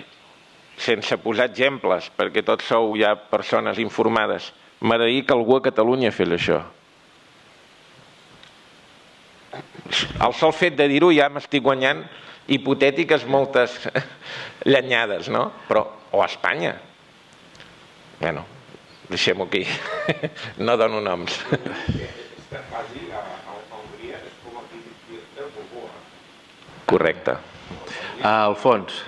Speaker 2: sense posar exemples, perquè tots sou ja persones informades, m'agradaria que algú a Catalunya fes això. El sol fet de dir-ho ja m'estic guanyant hipotètiques moltes llenyades, no? Però, o a Espanya. Bueno, deixem-ho aquí. No dono noms. Correcte.
Speaker 1: Alfons.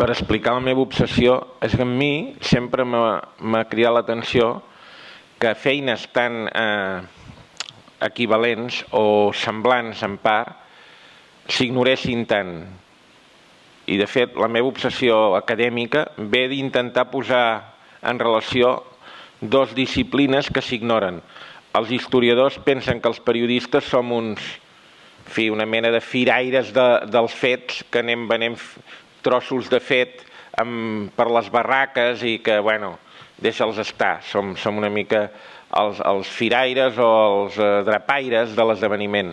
Speaker 2: Per explicar la meva obsessió, és que a mi sempre m'ha cridat l'atenció que feines tan equivalents o semblants en part s'ignoressin tant. I de fet la meva obsessió acadèmica ve d'intentar posar en relació 2 disciplines que s'ignoren. Els historiadors pensen que els periodistes som uns fi, una mena de firaires dels fets, que anem venent trossos de fet per les barraques i que, bueno, deixa'ls estar. Som una mica els firaires o els drapaires de l'esdeveniment.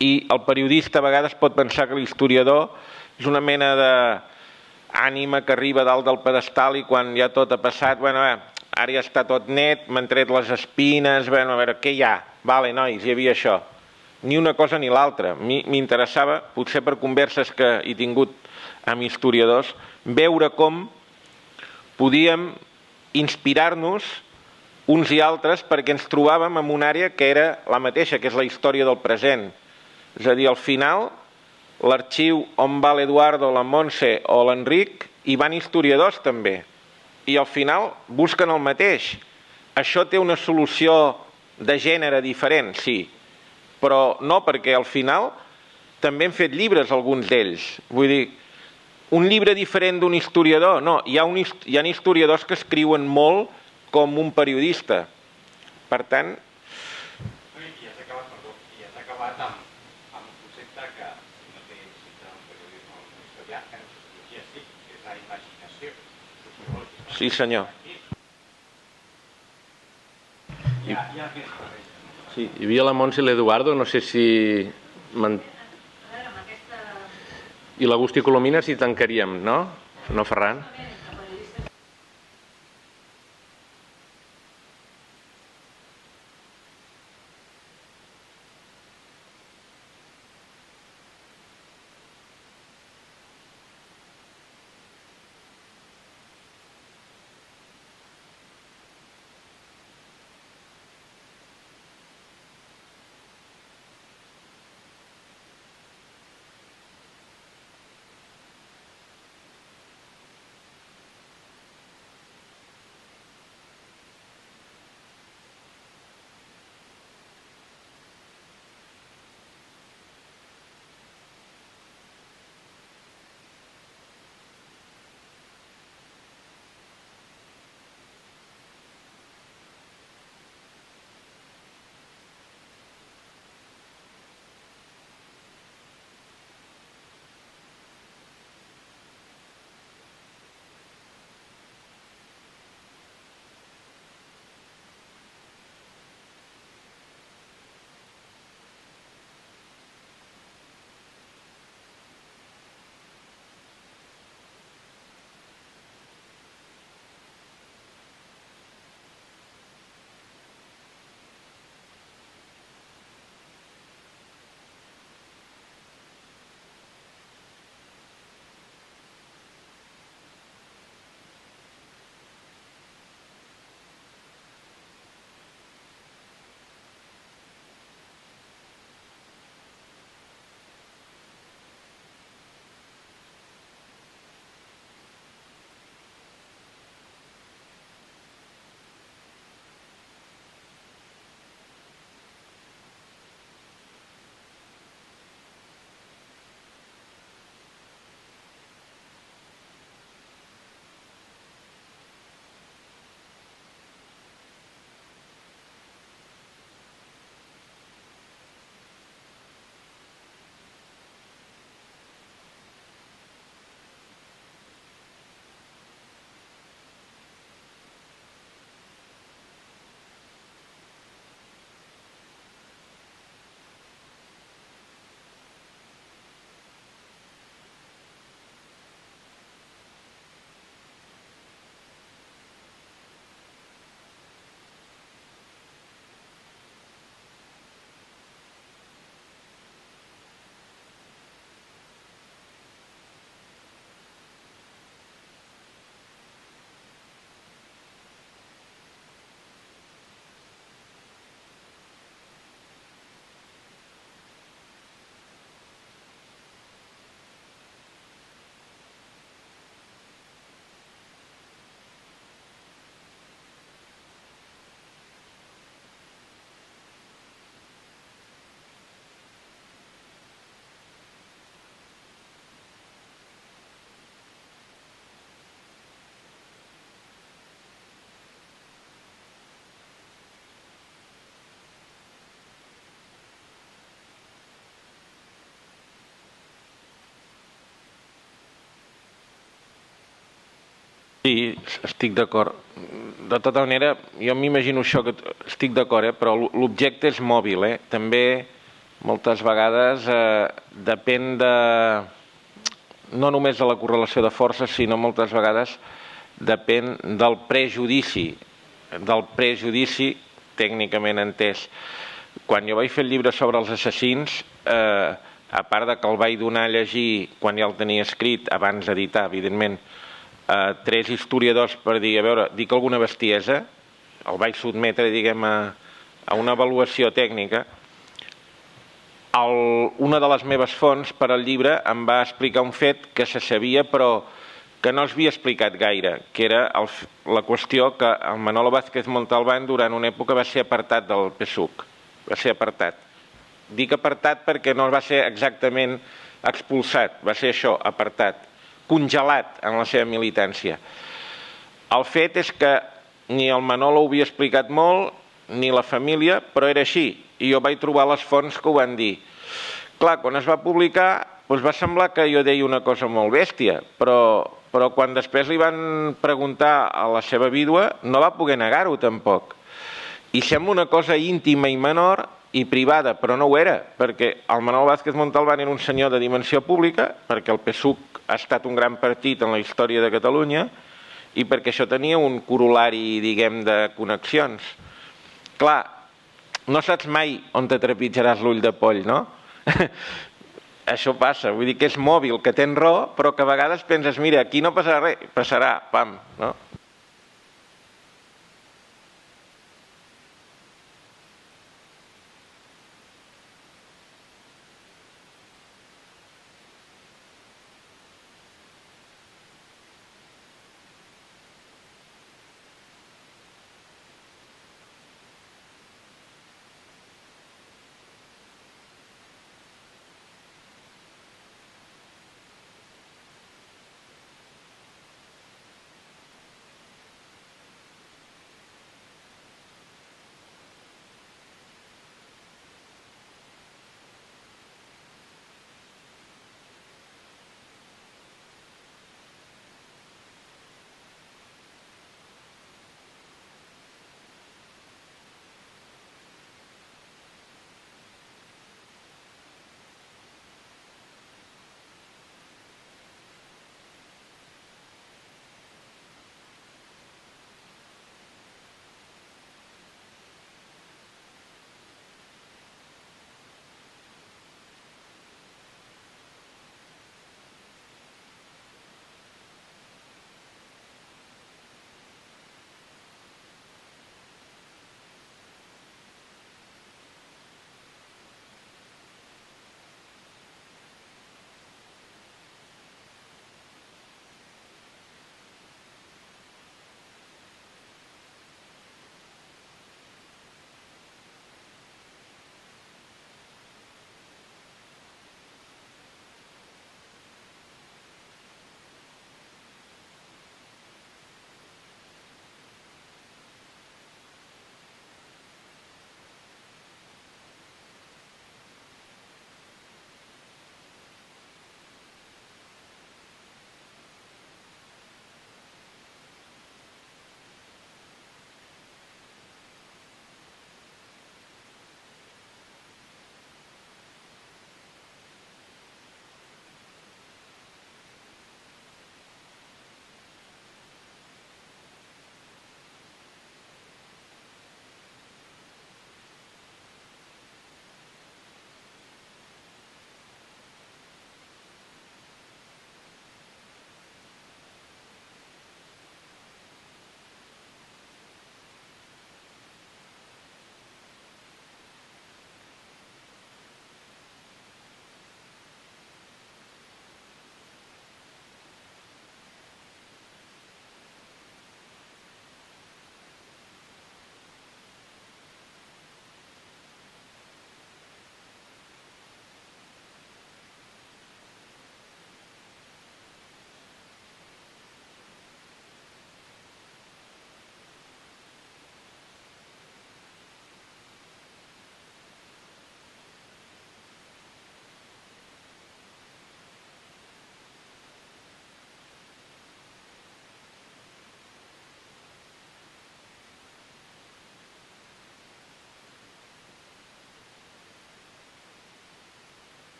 Speaker 2: I el periodista a vegades pot pensar que l'historiador és una mena d'ànima que arriba dalt del pedestal i quan ja tot ha passat, bueno, ara ja està tot net, m'han tret les espines, bueno, a veure, què hi ha? Vale, nois, hi havia això. Ni una cosa ni l'altra. M'interessava, potser per converses que he tingut amb historiadors, veure com podíem inspirar-nos uns i altres perquè ens trobàvem en una àrea que era la mateixa, que és la història del present. És a dir, al final, l'arxiu on va l'Eduardo, la Montse o l'Enric, hi van historiadors també. I al final busquen el mateix. Això té una solució de gènere diferent, sí, però no, perquè al final també hem fet llibres, alguns d'ells. Vull dir, un llibre diferent d'un historiador, no, hi ha historiadors que escriuen molt com un periodista. Per tant...
Speaker 4: I has acabat amb un concepte que no té citat en periodisme o en història, que en sociologia sí, que és la imaginació.
Speaker 2: Sí, senyor.
Speaker 1: Sí, hi havia la Montse i l'Eduardo, no sé si... I l'Agustí Colomina si tancaríem, no? No, Ferran?
Speaker 2: Sí, estic d'acord. De tota manera, jo m'imagino això, que estic d'acord, però l'objecte és mòbil. També, moltes vegades, depèn de... no només de la correlació de forces, sinó moltes vegades depèn del prejudici tècnicament entès. Quan jo vaig fer el llibre sobre els assassins, a part de que el vaig donar a llegir quan ja el tenia escrit, abans d'editar, evidentment, 3 historiadors per dir, a veure, dic alguna bestiesa, el vaig sotmetre, diguem, a una avaluació tècnica. Una de les meves fonts per al llibre em va explicar un fet que se sabia però que no s'havia explicat gaire, que era la qüestió que el Manolo Vázquez Montalbán durant una època va ser apartat del PSUC. Va ser apartat. Dic apartat perquè no va ser exactament expulsat, va ser això, apartat, congelat en la seva militància. El fet és que ni el Manolo ho havia explicat molt, ni la família, però era així. I jo vaig trobar les fonts que ho van dir. Clar, quan es va publicar, doncs va semblar que jo deia una cosa molt bèstia, però quan després li van preguntar a la seva vídua, no va poder negar-ho tampoc. I sembla una cosa íntima i menor i privada, però no ho era, perquè el Manolo Vázquez Montalbán era un senyor de dimensió pública, perquè el PSUC ha estat un gran partit en la història de Catalunya i perquè això tenia un corol·lari, diguem, de connexions. Clar, no saps mai on te trepitjaràs l'ull de poll, no? Això passa, vull dir que és mòbil, que tens raó, però que a vegades penses, mira, aquí no passarà res, passarà, pam, no?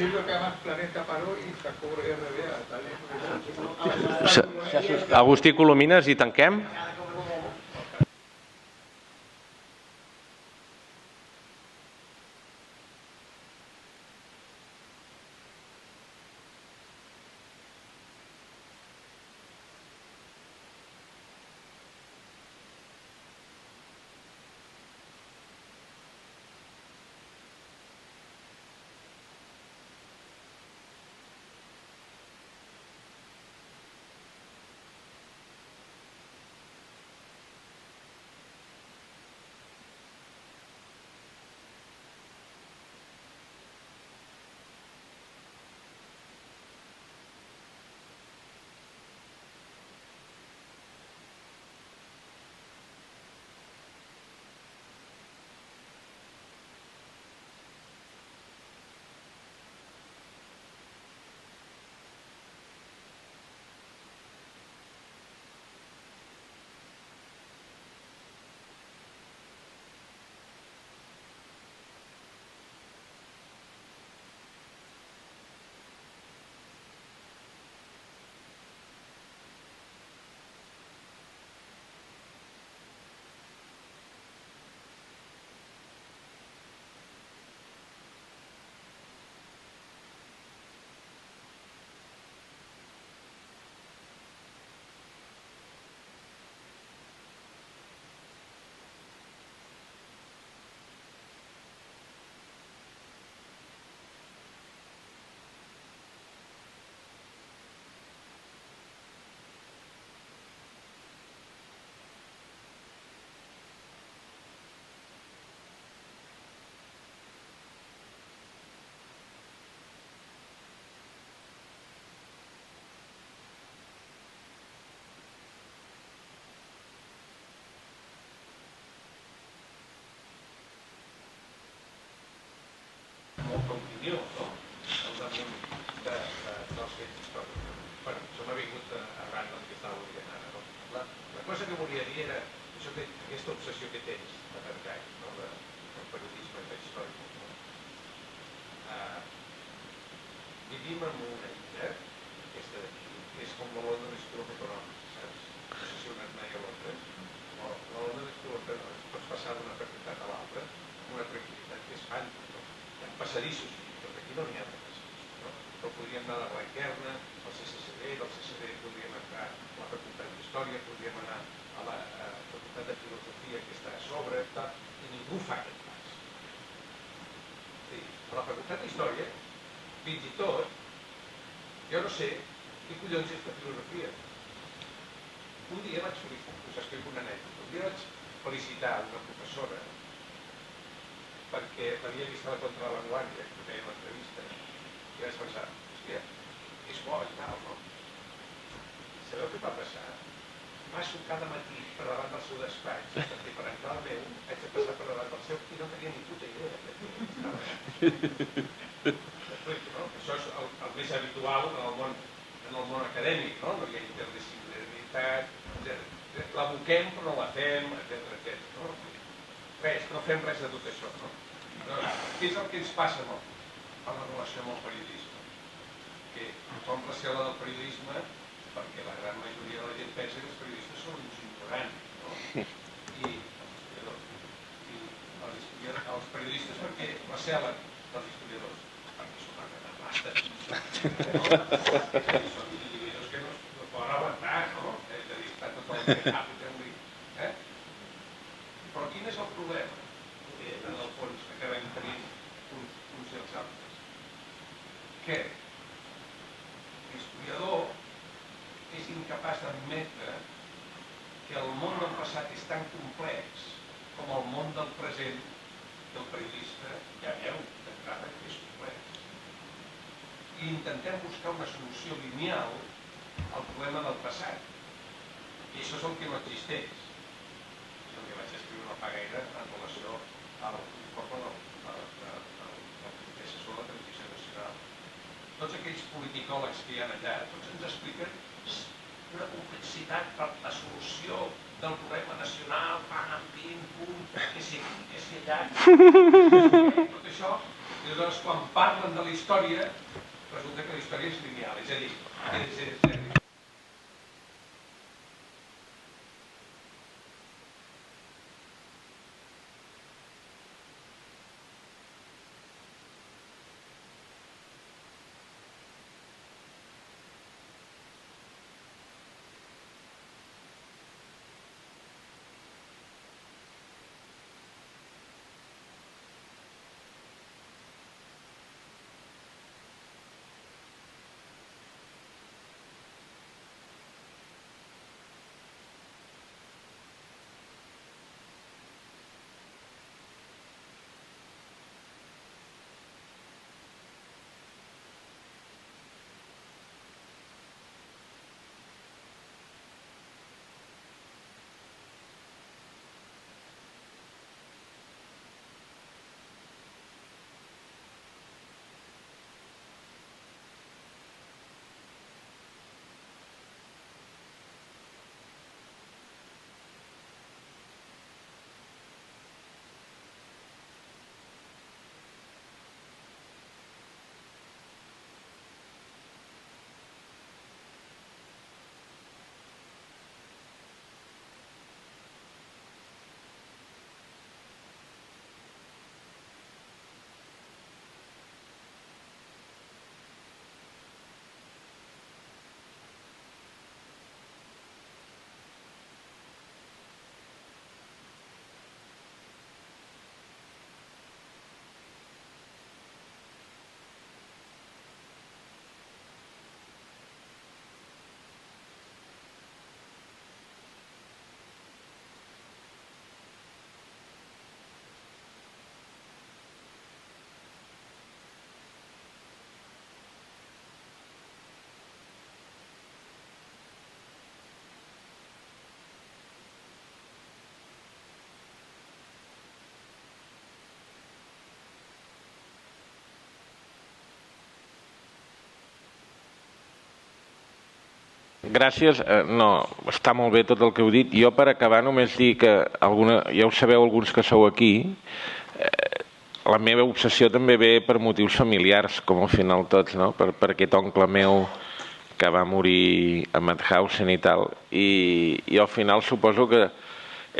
Speaker 5: libro que además Planeta paró y sacó RBA.
Speaker 1: Agustí Colomines, i tanquem?
Speaker 5: molta opinió, no? Al damunt dels fets històrics. Bé, això m'ha vingut arran del que estava dient ara. No? La cosa que volia dir era això aquesta obsessió que tens de tancar, no? del periodisme històric. No? Vivim en una illa, aquesta d'aquí, que és com la London School of Economics, saps? No sé si un has mai a Londres. La London School of Economics pots passar d'una facultat a l'altra amb una tranquil·litat que és fàntica. Hi ha passadissos, però aquí no n'hi ha de passadissos. No? Però podríem anar a la Blanquerna, al CCCB, del CCCB podríem entrar a la facultat d'Història, podríem anar a la facultat de Filosofia que està a sobre, i ningú fa aquest pas. Sí, a la facultat d'Història, fins i tot, jo no sé què collons és la filosofia. Un dia vaig felicitar, us explico una anècdota, un dia vaig felicitar una professora perquè l'havia vist a la Contra de la Vanguardia, que feia l'entrevista, i vaig pensar, hòstia, és bo i tal, no? Sabeu què va passar? Va sucar de matí per davant del seu despatx, perquè per entrar al meu haig de passar per davant del seu i no tenia ni puta idea de què estava. Això és el més habitual en el món acadèmic, no? No hi ha interdisciplinaritat, l'aboquem però no la fem, etc. No? Res, no fem res de tot això, no? Què és el que ens passa en la relació amb el periodisme? Que tothom recela del periodisme perquè la gran majoria de la gent pensa que els periodistes són uns ignorants, no? I els periodistes perquè recelen dels historiadors? Perquè són una cataplastes. Són individus que no poden aguantar, no? És a dir, està tot el que cap. Però quin és el problema? En el fons acabem tenint uns i els altres. Que l'historiador és incapaç d'admetre que el món del passat és tan complex com el món del present del periodista ja veu d'entrada que és complex. I intentem buscar una solució lineal al problema del passat. I això és el que no existeix. Vaig escriure una pagaire en relació a l'informe del Comitè Assessor de la Transició Nacional. Tots aquells politicòlegs que hi ha allà, tots ens expliquen una complexitat per la solució del problema nacional, pam, pim, pum, que si aquí, que si allà. Tot això, I llavors, quan parlen de la història, resulta que la història és lineal, és a dir,
Speaker 2: Gràcies. No, està molt bé tot el que heu dit. Jo, per acabar, només dir que ja ho sabeu alguns que sou aquí, la meva obsessió també ve per motius familiars, com al final tots, no? Per aquest oncle meu que va morir a Mauthausen i tal. I al final suposo que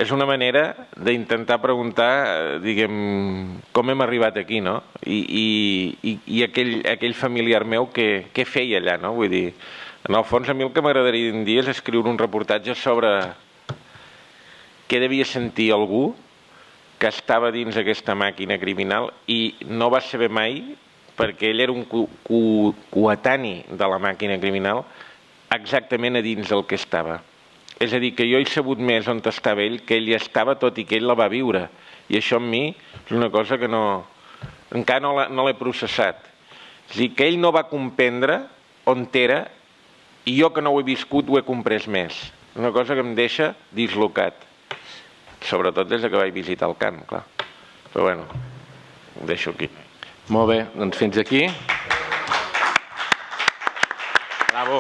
Speaker 2: és una manera d'intentar preguntar, diguem, com hem arribat aquí, no? I aquell familiar meu, què feia allà, no? Vull dir, en el fons, a mi el que m'agradaria dir és escriure un reportatge sobre què devia sentir algú que estava dins aquesta màquina criminal i no va saber mai, perquè ell era un coetani de la màquina criminal, exactament a dins del que estava. És a dir, que jo he sabut més on estava ell, que ell hi estava, tot i que ell la va viure. I això en mi és una cosa que encara no l'he processat. És a dir, que ell no va comprendre on era i jo que no ho he viscut ho he comprès més. Una cosa que em deixa dislocat. Sobretot des que vaig visitar el camp, clar. Però bueno, ho deixo aquí.
Speaker 1: Molt bé, doncs fins aquí. Bravo.